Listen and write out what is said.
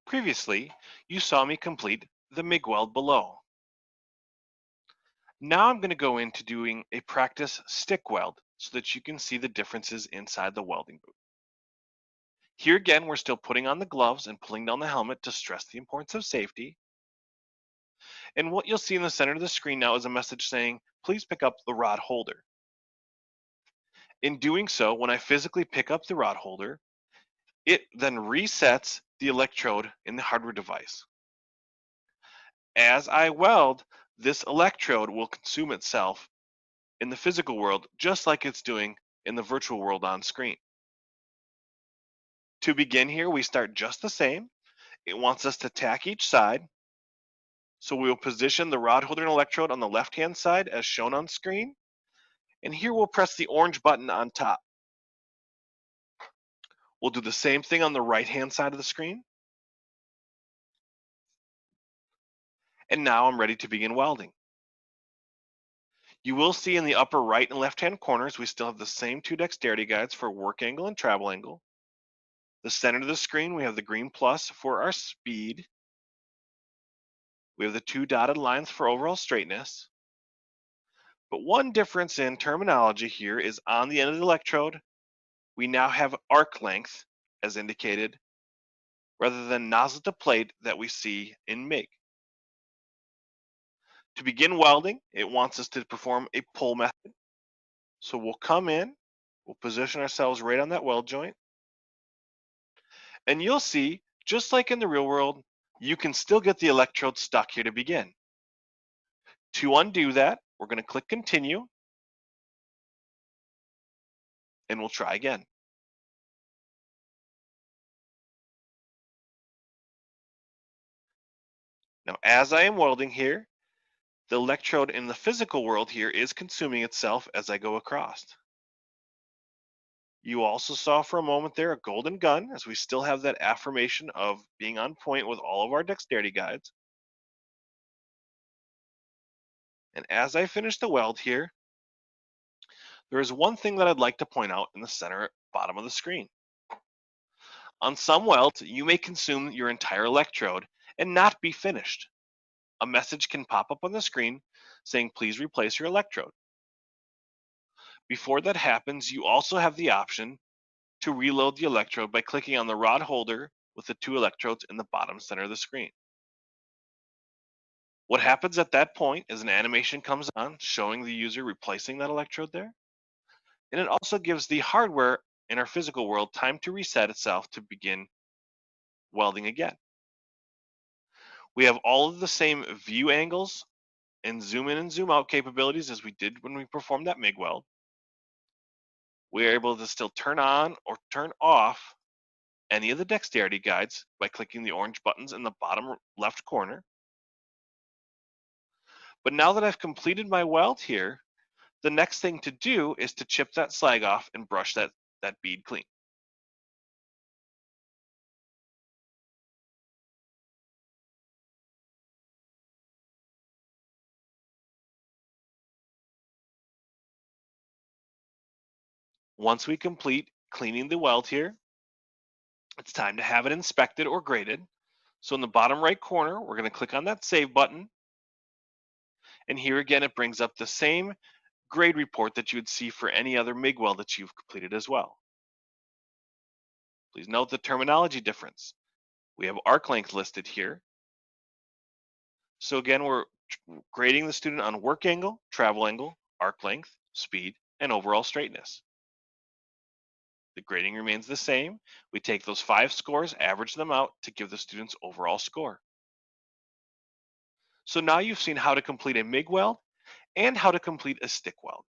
Previously, you saw me complete the MIG weld below. Now I'm going to go into doing a practice stick weld so that you can see the differences inside the welding booth. Here again, we're still putting on the gloves and pulling down the helmet to stress the importance of safety. And what you'll see in the center of the screen now is a message saying, please pick up the rod holder. In doing so, when I physically pick up the rod holder, it then resets the electrode in the hardware device. As I weld, this electrode will consume itself in the physical world just like it's doing in the virtual world on screen. To begin here, we start just the same. It wants us to tack each side. So we will position the rod holder and electrode on the left-hand side as shown on screen. And here we'll press the orange button on top. We'll do the same thing on the right-hand side of the screen. And now I'm ready to begin welding. You will see in the upper right and left-hand corners, we still have the same two dexterity guides for work angle and travel angle. The center of the screen, we have the green plus for our speed. We have the two dotted lines for overall straightness. But one difference in terminology here is on the end of the electrode, we now have arc length as indicated, rather than nozzle to plate that we see in MIG. To begin welding, it wants us to perform a pull method. So we'll come in, we'll position ourselves right on that weld joint. And you'll see, just like in the real world, you can still get the electrode stuck here to begin. To undo that, we're going to click continue, and we'll try again. Now, as I am welding here, the electrode in the physical world here is consuming itself as I go across. You also saw for a moment there a golden gun, as we still have that affirmation of being on point with all of our dexterity guides. And as I finish the weld here, there is one thing that I'd like to point out in the center bottom of the screen. On some welds, you may consume your entire electrode and not be finished. A message can pop up on the screen saying, please replace your electrode. Before that happens, you also have the option to reload the electrode by clicking on the rod holder with the two electrodes in the bottom center of the screen. What happens at that point is an animation comes on showing the user replacing that electrode there. And it also gives the hardware in our physical world time to reset itself to begin welding again. We have all of the same view angles and zoom in and zoom out capabilities as we did when we performed that MIG weld. We are able to still turn on or turn off any of the dexterity guides by clicking the orange buttons in the bottom left corner. But now that I've completed my weld here, the next thing to do is to chip that slag off and brush that bead clean. Once we complete cleaning the weld here, it's time to have it inspected or graded. So in the bottom right corner, we're going to click on that save button. And here again, it brings up the same grade report that you would see for any other MIG weld that you've completed as well. Please note the terminology difference. We have arc length listed here. So again, we're grading the student on work angle, travel angle, arc length, speed, and overall straightness. The grading remains the same. We take those 5 scores, average them out to give the student's overall score. So now you've seen how to complete a MIG weld and how to complete a stick weld.